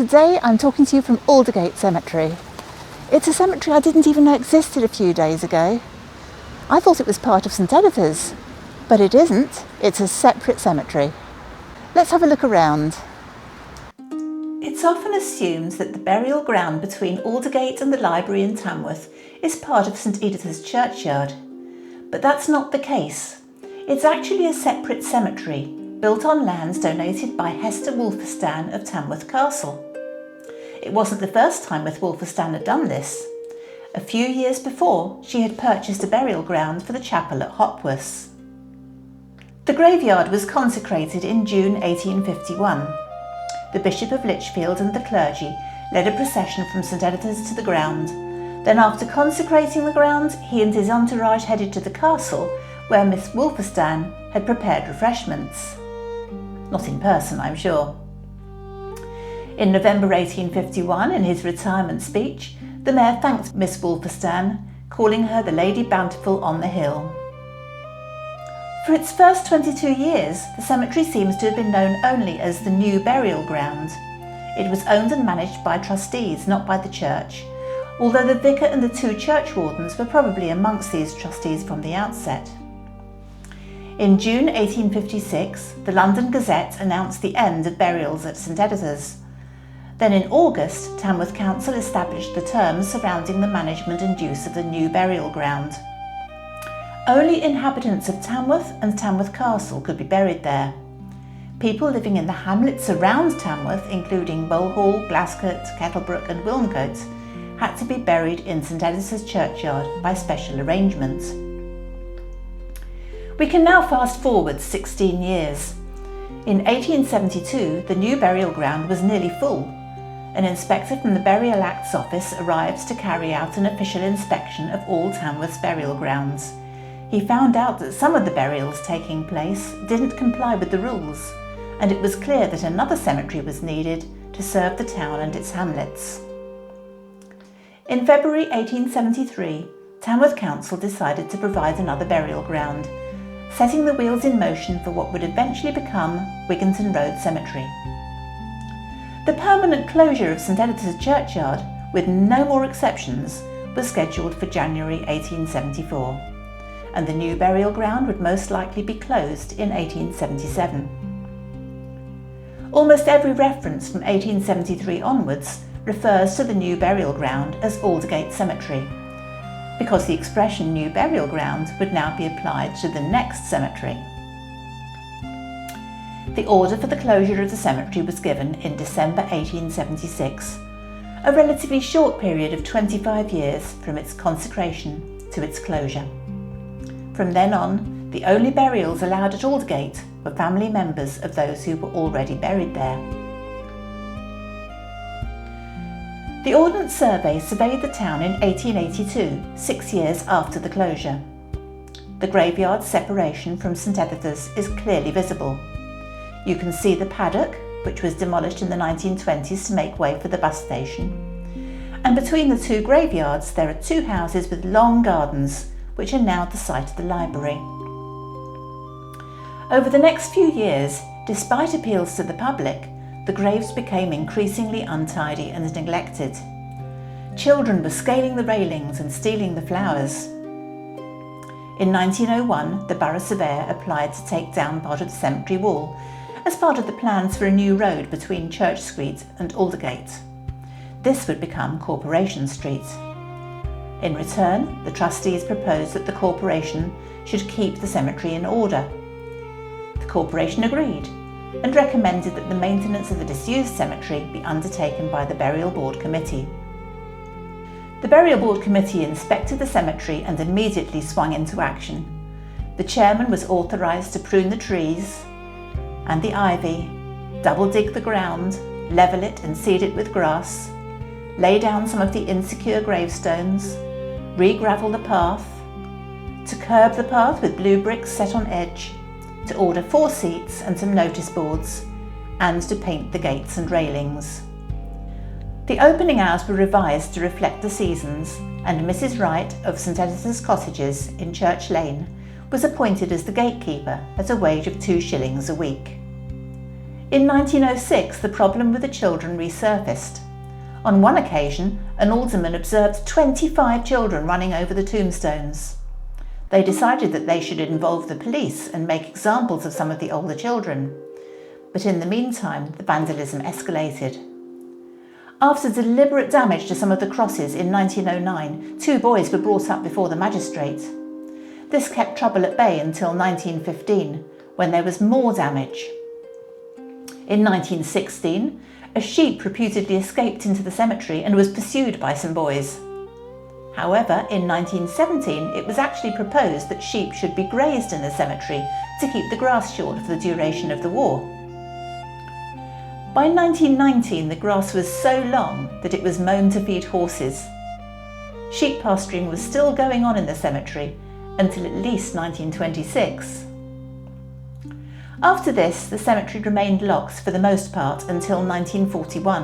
Today I'm talking to you from Aldergate Cemetery. It's a cemetery I didn't even know existed a few days ago. I thought it was part of St Editha's, but it isn't. It's a separate cemetery. Let's have a look around. It's often assumed that the burial ground between Aldergate and the library in Tamworth is part of St Editha's churchyard, but that's not the case. It's actually a separate cemetery built on lands donated by Hester Wolferstan of Tamworth Castle. It wasn't the first time Miss Wolferstan had done this. A few years before, she had purchased a burial ground for the chapel at Hopworth. The graveyard was consecrated in June 1851. The Bishop of Lichfield and the clergy led a procession from St Editha's to the ground. Then after consecrating the ground, he and his entourage headed to the castle where Miss Wolferstan had prepared refreshments. Not in person, I'm sure. In November 1851, in his retirement speech, the mayor thanked Miss Wolferstan, calling her the Lady Bountiful on the Hill. For its first 22 years, the cemetery seems to have been known only as the New Burial Ground. It was owned and managed by trustees, not by the church, although the vicar and the two churchwardens were probably amongst these trustees from the outset. In June 1856, the London Gazette announced the end of burials at St Editha's. Then in August, Tamworth Council established the terms surrounding the management and use of the new burial ground. Only inhabitants of Tamworth and Tamworth Castle could be buried there. People living in the hamlets around Tamworth, including Bolehall, Glascote, Kettlebrook and Wilmcote, had to be buried in St Editha's churchyard by special arrangement. We can now fast forward 16 years. In 1872, the new burial ground was nearly full. An inspector from the Burial Acts Office arrived to carry out an official inspection of all Tamworth's burial grounds. He found out that some of the burials taking place didn't comply with the rules, and it was clear that another cemetery was needed to serve the town and its hamlets. In February 1873, Tamworth Council decided to provide another burial ground, setting the wheels in motion for what would eventually become Wigginton Road Cemetery. The permanent closure of St Editha's churchyard, with no more exceptions, was scheduled for January 1874, and the new burial ground would most likely be closed in 1877. Almost every reference from 1873 onwards refers to the new burial ground as Aldergate Cemetery, because the expression new burial ground would now be applied to the next cemetery. The order for the closure of the cemetery was given in December 1876, a relatively short period of 25 years from its consecration to its closure. From then on, the only burials allowed at Aldergate were family members of those who were already buried there. The Ordnance Survey surveyed the town in 1882, 6 years after the closure. The graveyard's separation from St Editha's is clearly visible. You can see the paddock, which was demolished in the 1920s to make way for the bus station. And between the two graveyards there are two houses with long gardens, which are now the site of the library. Over the next few years, despite appeals to the public, the graves became increasingly untidy and neglected. Children were scaling the railings and stealing the flowers. In 1901, the Borough Surveyor applied to take down part of the cemetery wall as part of the plans for a new road between Church Street and Aldergate. This would become Corporation Street. In return, the trustees proposed that the corporation should keep the cemetery in order. The corporation agreed and recommended that the maintenance of the disused cemetery be undertaken by the Burial Board Committee. The Burial Board Committee inspected the cemetery and immediately swung into action. The chairman was authorised to prune the trees and the ivy, double dig the ground, level it and seed it with grass, lay down some of the insecure gravestones, re-gravel the path, to curb the path with blue bricks set on edge, to order 4 seats and some notice boards, and to paint the gates and railings. The opening hours were revised to reflect the seasons, and Mrs. Wright of St Editha's Cottages in Church Lane was appointed as the gatekeeper at a wage of 2 shillings a week. In 1906, the problem with the children resurfaced. On one occasion, an alderman observed 25 children running over the tombstones. They decided that they should involve the police and make examples of some of the older children. But in the meantime, the vandalism escalated. After deliberate damage to some of the crosses in 1909, 2 boys were brought up before the magistrate. This kept trouble at bay until 1915, when there was more damage. In 1916, a sheep reputedly escaped into the cemetery and was pursued by some boys. However, in 1917, it was actually proposed that sheep should be grazed in the cemetery to keep the grass short for the duration of the war. By 1919, the grass was so long that it was mown to feed horses. Sheep pasturing was still going on in the cemetery until at least 1926. After this, the cemetery remained locked for the most part until 1941,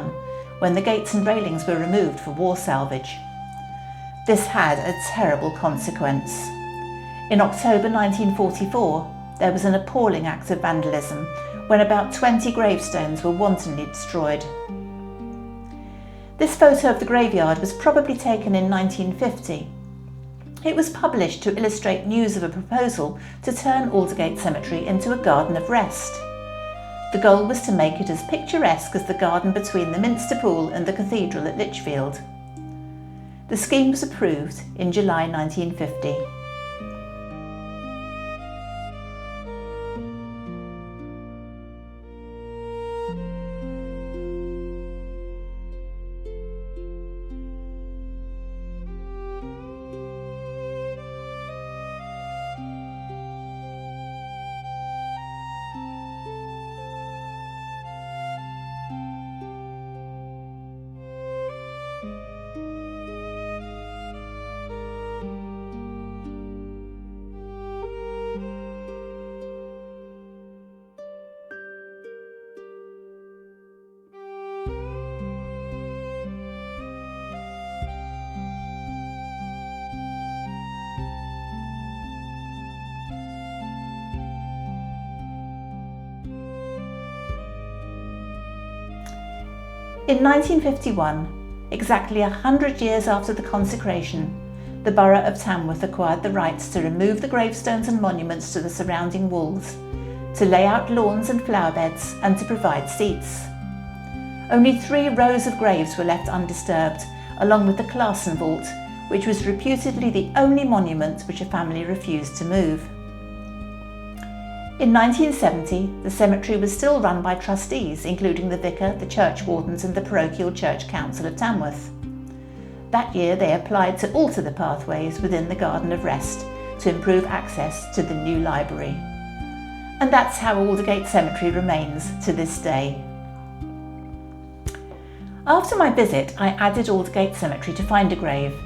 when the gates and railings were removed for war salvage. This had a terrible consequence. In October 1944, there was an appalling act of vandalism when about 20 gravestones were wantonly destroyed. This photo of the graveyard was probably taken in 1950. It was published to illustrate news of a proposal to turn Aldergate Cemetery into a garden of rest. The goal was to make it as picturesque as the garden between the Minster Pool and the cathedral at Lichfield. The scheme was approved in July 1950. In 1951, exactly 100 years after the consecration, the borough of Tamworth acquired the rights to remove the gravestones and monuments to the surrounding walls, to lay out lawns and flower beds, and to provide seats. Only 3 rows of graves were left undisturbed, along with the Clarson vault, which was reputedly the only monument which a family refused to move. In 1970, the cemetery was still run by trustees, including the vicar, the church wardens and the parochial church council of Tamworth. That year they applied to alter the pathways within the Garden of Rest to improve access to the new library. And that's how Aldergate Cemetery remains to this day. After my visit, I added Aldergate Cemetery to find a grave.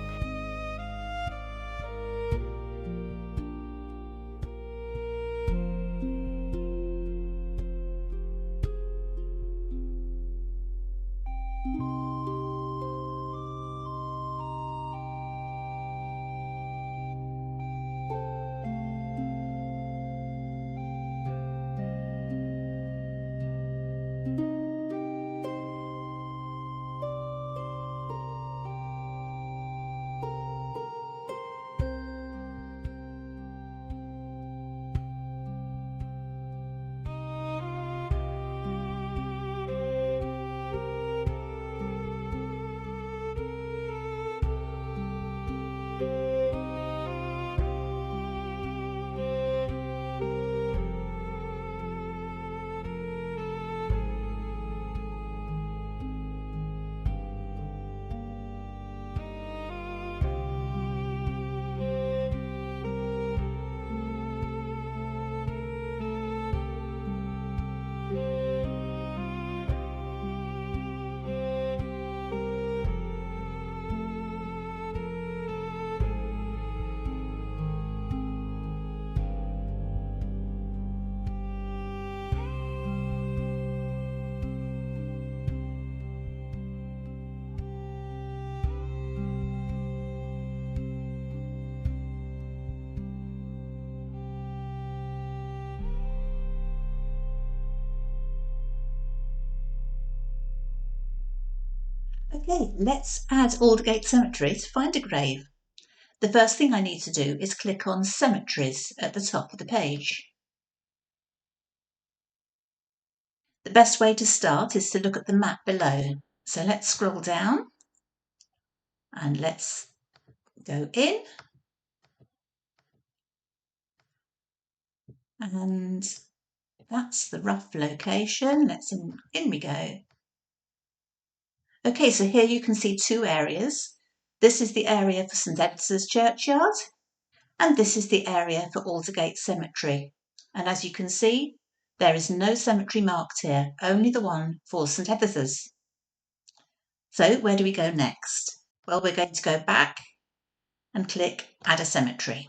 Okay, let's add Aldergate Cemetery to find a grave. The first thing I need to do is click on Cemeteries at the top of the page. The best way to start is to look at the map below. So let's scroll down and let's go in. And that's the rough location. In we go. Okay, so here you can see two areas. This is the area for St Editha's churchyard, and this is the area for Aldergate Cemetery. And as you can see, there is no cemetery marked here, only the one for St Editha's. So where do we go next? Well, we're going to go back and click Add a Cemetery.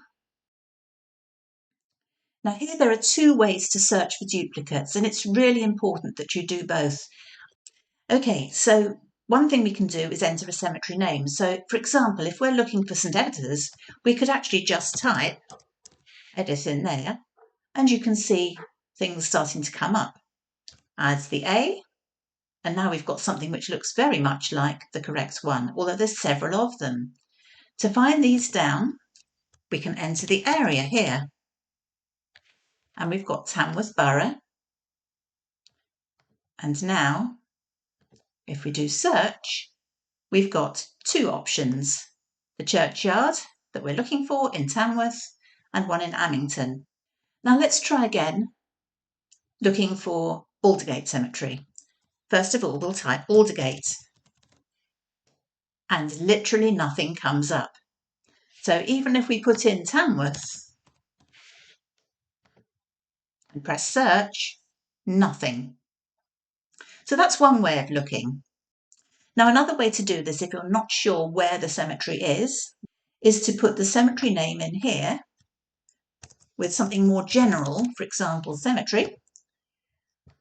Now here there are two ways to search for duplicates, and it's really important that you do both. Okay, so one thing we can do is enter a cemetery name. So for example, if we're looking for St Editha's, we could actually just type Edith in there, and you can see things starting to come up. Add the A, and now we've got something which looks very much like the correct one, although there's several of them. To find these down, we can enter the area here. And we've got Tamworth Borough. And now, if we do search, we've got two options. The churchyard that we're looking for in Tamworth and one in Amington. Now let's try again, looking for Aldergate Cemetery. First of all, we'll type Aldergate. And literally nothing comes up. So even if we put in Tamworth and press search, nothing. So that's one way of looking. Now another way to do this, if you're not sure where the cemetery is to put the cemetery name in here with something more general, for example, cemetery,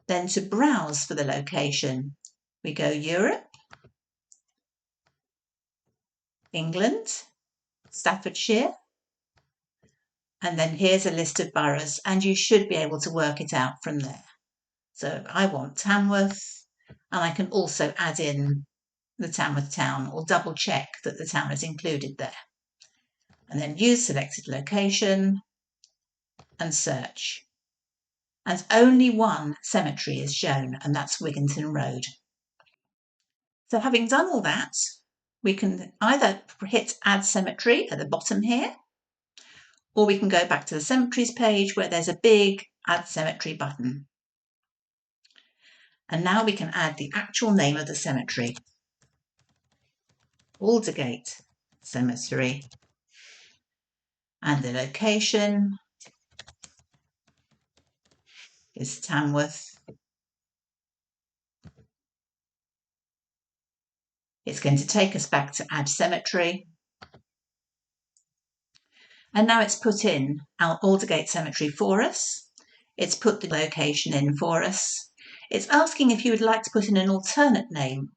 then to browse for the location. We go Europe, England, Staffordshire, and then here's a list of boroughs, and you should be able to work it out from there. So I want Tamworth, and I can also add in the Tamworth town or double check that the town is included there. And then use selected location and search. And only one cemetery is shown, and that's Wigginton Road. So having done all that, we can either hit Add Cemetery at the bottom here, or we can go back to the cemeteries page where there's a big Add Cemetery button. And now we can add the actual name of the cemetery. Aldergate Cemetery. And the location is Tamworth. It's going to take us back to Add Cemetery. And now it's put in our Aldergate Cemetery for us. It's put the location in for us. It's asking if you would like to put in an alternate name.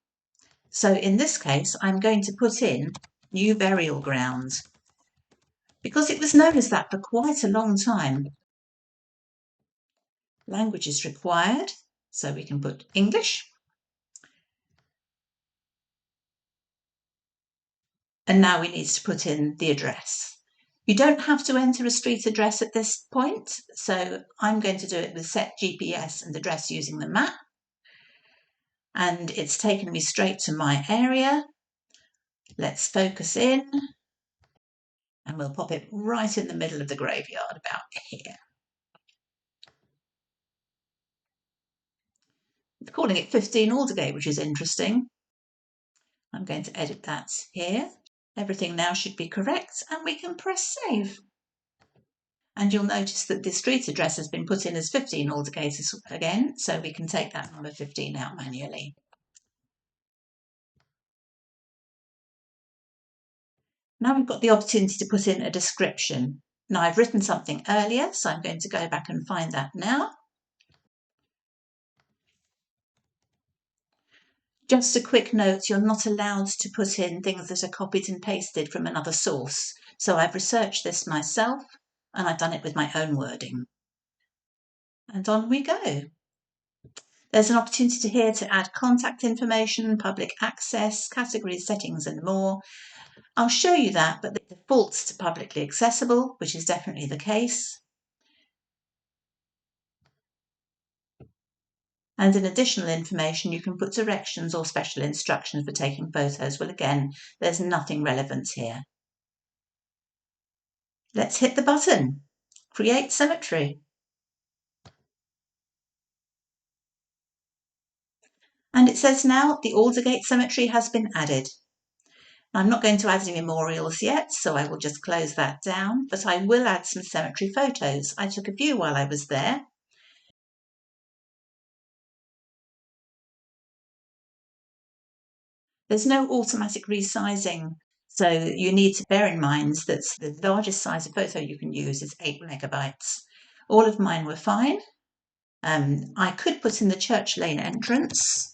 So in this case, I'm going to put in New Burial Ground, because it was known as that for quite a long time. Language is required, so we can put English. And now we need to put in the address. You don't have to enter a street address at this point, so I'm going to do it with set GPS and address using the map. And it's taken me straight to my area. Let's focus in, and we'll pop it right in the middle of the graveyard, about here. We're calling it 15 Aldergate, which is interesting. I'm going to edit that here. Everything now should be correct, and we can press save. And you'll notice that the street address has been put in as 15 Aldergate again, so we can take that number 15 out manually. Now we've got the opportunity to put in a description. Now I've written something earlier, so I'm going to go back and find that now. Just a quick note, you're not allowed to put in things that are copied and pasted from another source. So I've researched this myself, and I've done it with my own wording. And on we go. There's an opportunity here to add contact information, public access, categories, settings and more. I'll show you that, but the default's to publicly accessible, which is definitely the case. And in additional information, you can put directions or special instructions for taking photos. Well, again, there's nothing relevant here. Let's hit the button. Create cemetery. And it says now the Aldergate Cemetery has been added. I'm not going to add any memorials yet, so I will just close that down, but I will add some cemetery photos. I took a few while I was there. There's no automatic resizing, so you need to bear in mind that the largest size of photo you can use is 8 megabytes. All of mine were fine. I could put in the church lane entrance.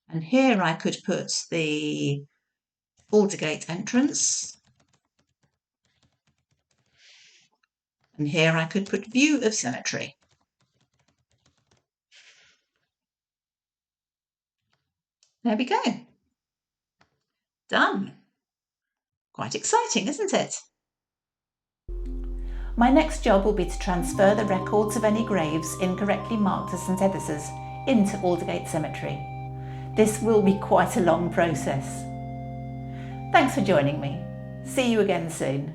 And here I could put the Aldergate entrance. And here I could put view of cemetery. There we go. Done. Quite exciting, isn't it? My next job will be to transfer the records of any graves incorrectly marked as St Editha's into Aldergate Cemetery. This will be quite a long process. Thanks for joining me. See you again soon.